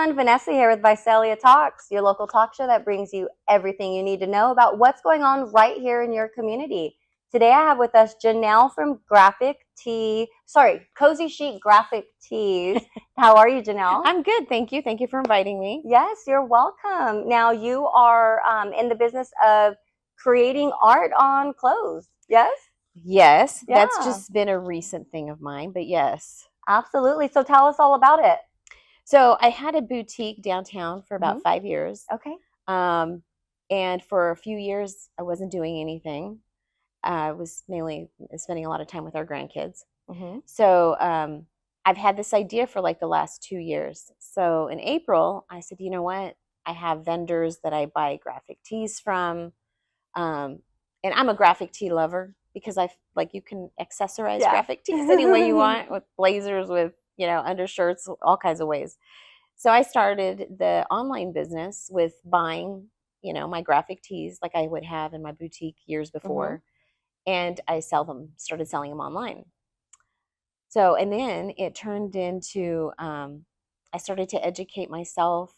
everyone, Vanessa here with Visalia Talks, your local talk show that brings you everything you need to know about what's going on right here in your community. Today I have with us Janel from Cozy Chic Graphic Tees. How are you, Janel? I'm good, thank you. Thank you for inviting me. Yes, you're welcome. Now you are in the business of creating art on clothes, yes? Yes, Yeah. that's just been a recent thing of mine, but yes. Absolutely. So tell us all about it. So I had a boutique downtown for about 5 years. Okay. And for a few years, I wasn't doing anything. I was mainly spending a lot of time with our grandkids. So I've had this idea for like the last 2 years. So in April, I said, you know what? I have vendors that I buy graphic tees from. And I'm a graphic tee lover because you can accessorize graphic tees any way you want, with blazers, with undershirts, all kinds of ways. So I started the online business with buying my graphic tees like I would have in my boutique years before, and I started selling them online. So, and then it turned into I started to educate myself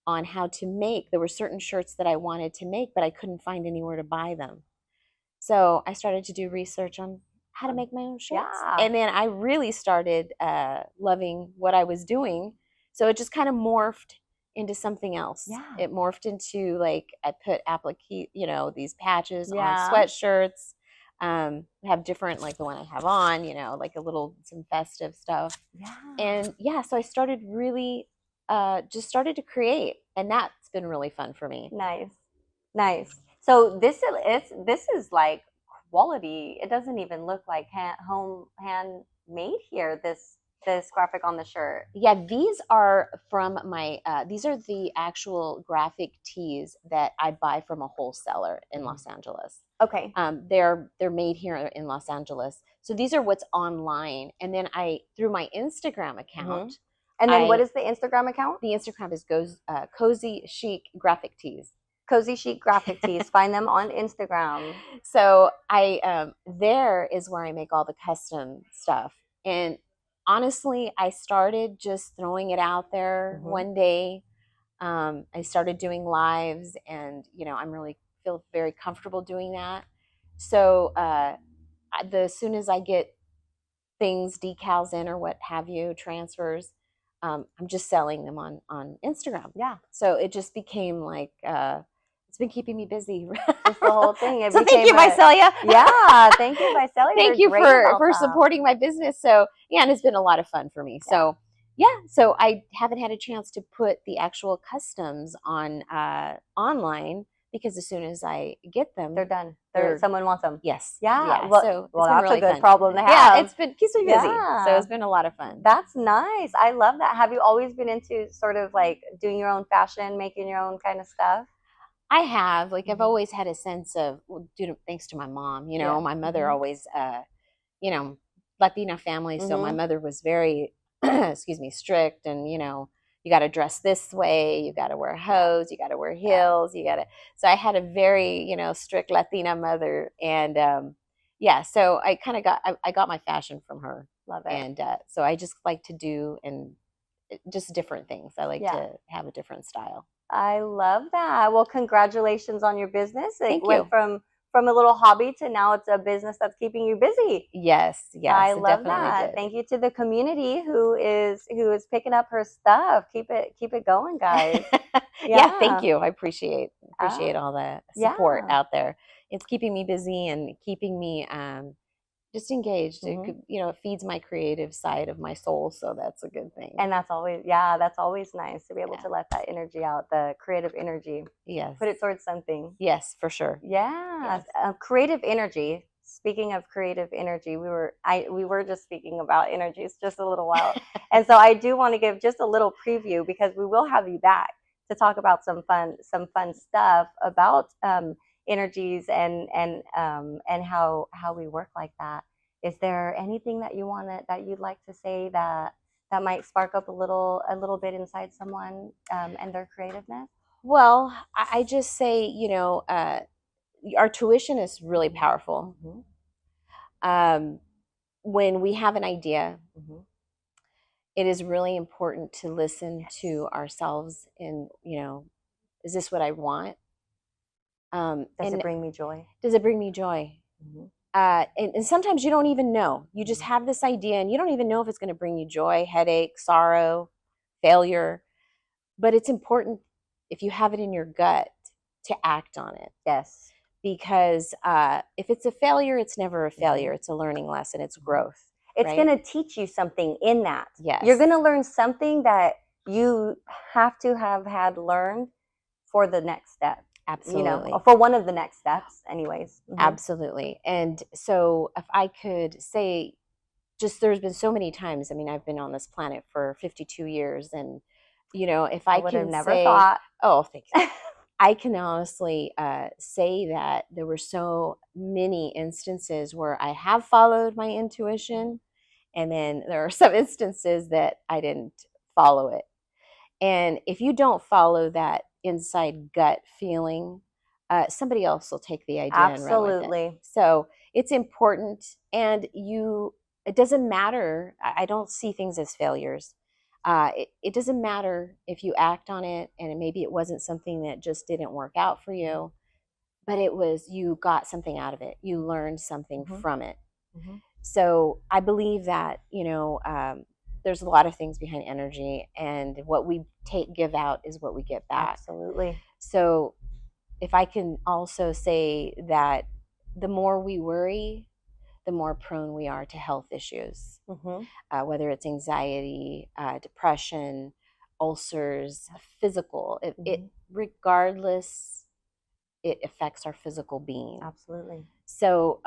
on how to make. There were certain shirts that I wanted to make, but I couldn't find anywhere to buy them. So I started to do research on how to make my own shirts. Yeah. And then I really started loving what I was doing. So it just kind of morphed into something else. Yeah. It morphed into like I put these patches on sweatshirts. Have different, like the one I have on, like some festive stuff. Yeah. And so I started really just started to create, and that's been really fun for me. Nice. So this is like quality. It doesn't even look like handmade here. This graphic on the shirt. Yeah, these are from my. These are the actual graphic tees that I buy from a wholesaler in Los Angeles. Okay. They're made here in Los Angeles. So these are what's online, and then through my Instagram account. And then what is the Instagram account? The Instagram is Cozy Chic Graphic Tees. Cozy Chic Graphic Tees. Find them on Instagram. So there is where I make all the custom stuff. And honestly, I started just throwing it out there one day. I started doing lives, and I'm really feel very comfortable doing that. So as soon as I get things, decals in or what have you, transfers, I'm just selling them on Instagram. Yeah. So it just became like it's been keeping me busy. Just the whole thing. So thank you, Visalia. Yeah, thank you, Visalia. Thank you for supporting my business. So and it's been a lot of fun for me. Yeah. So I haven't had a chance to put the actual customs on online, because as soon as I get them, they're done. Someone wants them. Yes. Yeah. Well, that's really a good fun. problem to have. Yeah, keeps me busy. Yeah. So it's been a lot of fun. That's nice. I love that. Have you always been into sort of like doing your own fashion, making your own kind of stuff? I have. I've always had a sense of, thanks to my mom, my mother always, Latina family. So my mother was very, strict, and, you got to dress this way, you got to wear hose, you got to wear heels, so I had a very, strict Latina mother. And, so I kind of got my fashion from her. Love it. And so I just like to do just different things. I like to have a different style. I love that. Well, congratulations on your business. Thank you. Went from a little hobby to now it's a business that's keeping you busy. Yes. I love that. Thank you to the community who is picking up her stuff. Keep it going, guys. Yeah, thank you. I appreciate all the support out there. It's keeping me busy and keeping me just engaged. It feeds my creative side of my soul, so that's a good thing. And that's always nice to be able to let that energy out, the creative energy. Yes. Put it towards something. Yes, for sure. Yeah. Yes. Creative energy. Speaking of creative energy, we were just speaking about energies just a little while. And so I do want to give just a little preview, because we will have you back to talk about some fun stuff about energies and how we work like that. Is there anything that you'd like to say that might spark up a little bit inside someone and their creativeness? Well, I just say, our tuition is really powerful. When we have an idea, it is really important to listen to ourselves and, is this what I want? Does it bring me joy? Does it bring me joy? And sometimes you don't even know. You just have this idea and you don't even know if it's going to bring you joy, headache, sorrow, failure. But it's important, if you have it in your gut, to act on it. Yes. Because if it's a failure, it's never a failure. It's a learning lesson. It's growth. It's right? going to teach you something in that. Yes. You're going to learn something that you have to have had learned for the next step. Absolutely. For one of the next steps anyways. Absolutely. And so if I could say, just there's been so many times, I mean, I've been on this planet for 52 years. And, if I would can have never say, thought. Oh, thank you. I can honestly say that there were so many instances where I have followed my intuition. And then there are some instances that I didn't follow it. And if you don't follow that inside gut feeling, somebody else will take the idea and run with it. So it's important, and it doesn't matter. I don't see things as failures. It doesn't matter if you act on it, and maybe it wasn't something that just didn't work out for you, but you got something out of it. You learned something from it. So I believe that, there's a lot of things behind energy, and what we give out is what we get back. Absolutely. So if I can also say that the more we worry, the more prone we are to health issues, whether it's anxiety, depression, ulcers, physical, regardless, it affects our physical being. Absolutely. So,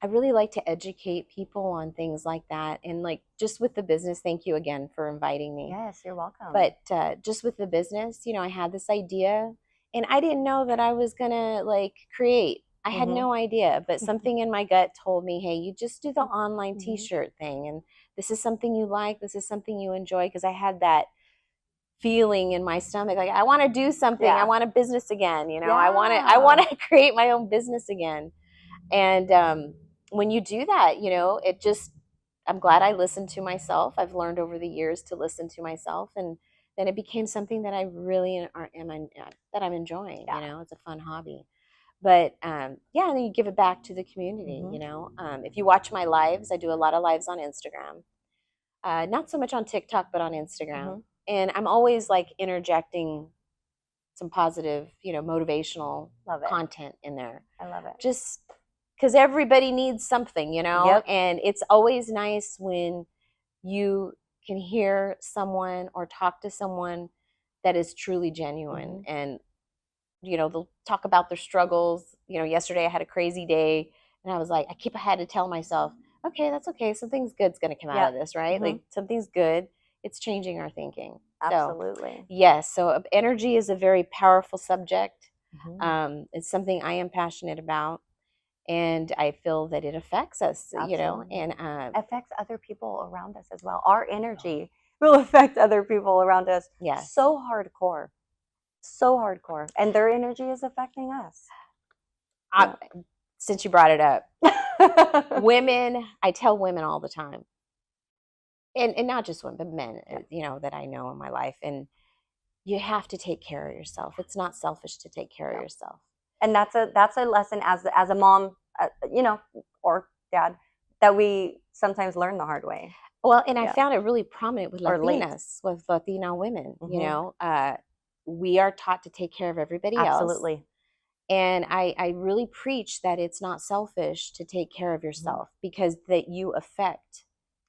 I really like to educate people on things like that. And just with the business, thank you again for inviting me. Yes, you're welcome. But just with the business, I had this idea and I didn't know that I was going to create. I had no idea, but something in my gut told me, hey, you just do the online t-shirt thing. And this is something you like. This is something you enjoy. Because I had that feeling in my stomach. I want to do something. I want a business again. I want to create my own business again. And when you do that, I'm glad I listened to myself. I've learned over the years to listen to myself, and then it became something that I really that I'm enjoying. It's a fun hobby. But and then you give it back to the community. If you watch my lives, I do a lot of lives on Instagram, not so much on TikTok, but on Instagram, and I'm always interjecting some positive, motivational content in there. I love it. Just because everybody needs something, and it's always nice when you can hear someone or talk to someone that is truly genuine. And, they'll talk about their struggles. Yesterday I had a crazy day and I was like, I had to tell myself, okay, that's okay. Something's good's going to come out of this, right? Something's good. It's changing our thinking. Absolutely. So, yes. So energy is a very powerful subject. It's something I am passionate about. And I feel that it affects us, and affects other people around us as well. Our energy will affect other people around us. Yes. So hardcore. And their energy is affecting us. Since you brought it up, women, I tell women all the time, and not just women, but men, that I know in my life. And you have to take care of yourself. It's not selfish to take care of yourself. And that's a lesson as a mom, or dad, that we sometimes learn the hard way. Well, and I found it really prominent with Latinas, with Latina women. We are taught to take care of everybody else. Absolutely. And I really preach that it's not selfish to take care of yourself, because that you affect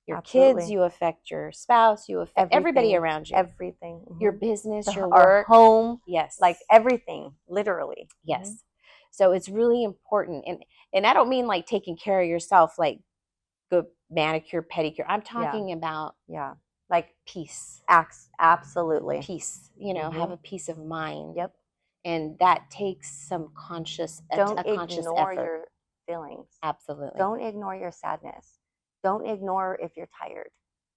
your kids, you affect your spouse, you affect everybody around you. Everything. Your business, your work. Our home. Yes. Everything, literally. Yes. So it's really important. And I don't mean taking care of yourself, go manicure, pedicure. I'm talking about peace. Absolutely. Peace. Have a peace of mind. Yep. And that takes some conscious Don't conscious ignore effort. your feelings. Absolutely. Don't ignore your sadness. Don't ignore if you're tired.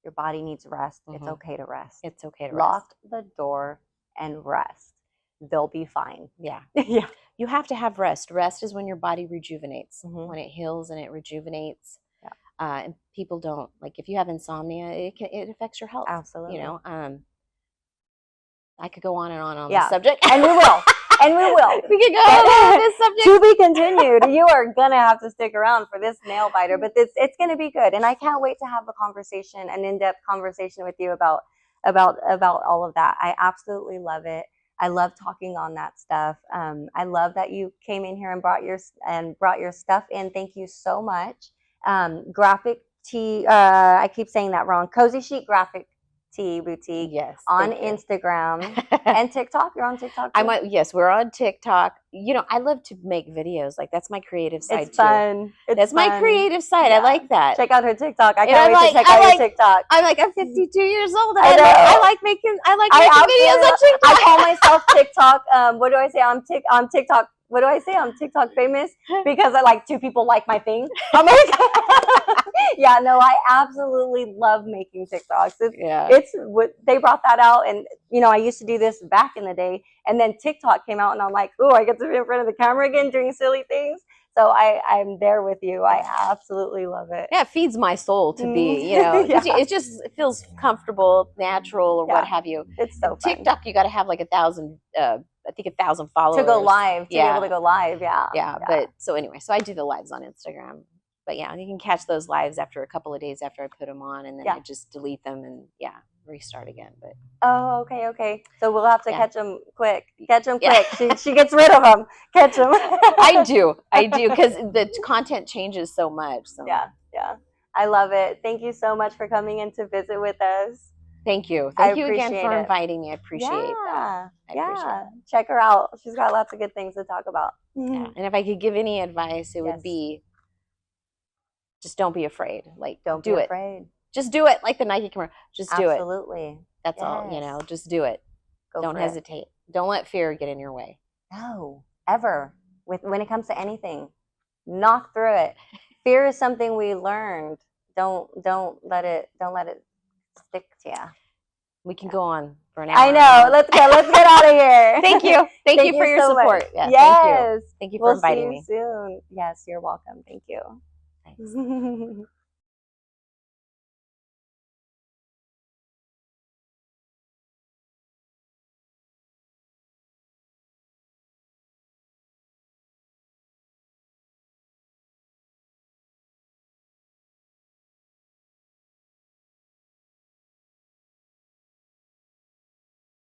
Your body needs rest. It's okay to rest. It's okay to rest. Lock the door and rest. They'll be fine. Yeah. Yeah. You have to have rest. Rest is when your body rejuvenates, when it heals and it rejuvenates. Yeah. And people don't, like, if you have insomnia, it affects your health. Absolutely. You know, I could go on and on this subject. And we will. And we will. We could go on this subject. To be continued. You are going to have to stick around for this nail biter, but it's going to be good. And I can't wait to have a conversation, an in-depth conversation with you about all of that. I absolutely love it. I love talking on that stuff. I love that you came in here and brought your stuff in. Thank you so much. Graphic Tee, I keep saying that wrong. Cozy Chic Graphic Tee Boutique. Yes. On Instagram and TikTok. You're on TikTok too? Yes, we're on TikTok. You know, I love to make videos. Like, that's my creative side it's fun. too. That's my creative side. Yeah. I like that. Check out her TikTok. I can't wait to check out your TikTok. I'm 52 years old. And I like making videos on TikTok. I call myself TikTok. What do I say? I'm TikTok. What do I say? I'm TikTok famous because two people like my thing. I'm like, yeah, no, I absolutely love making TikToks. It's what they brought that out, and I used to do this back in the day, and then TikTok came out, and I'm like, oh, I get to be in front of the camera again doing silly things. So I'm there with you. I absolutely love it. Yeah, it feeds my soul to be, it just feels comfortable, natural, or what have you. It's so fun. TikTok, you got to have like 1,000, I think 1,000 followers. To go live, be able to go live, Yeah, but so anyway, so I do the lives on Instagram. But yeah, you can catch those lives after a couple of days after I put them on, and then I just delete them and restart again. But okay. So we'll have to catch them quick. She gets rid of them. Catch them. I do because the content changes so much. So yeah, I love it. Thank you so much for coming in to visit with us. Thank you again for inviting me. I appreciate that. Check her out. She's got lots of good things to talk about. Yeah. And if I could give any advice, it would be, just don't be afraid. Like, don't be afraid. Just do it, like the Nike commercial. Just do it. Absolutely. That's all. Just do it. Don't hesitate. Don't let fear get in your way. No, ever. When it comes to anything, knock through it. Fear is something we learned. Don't let it stick to you. We can go on for an hour. I know. Let's go. Let's get out of here. Thank you. Thank you for your support. Yeah, yes. Thank you for inviting me. We'll see you soon. Yes, you're welcome. Thank you. Thanks.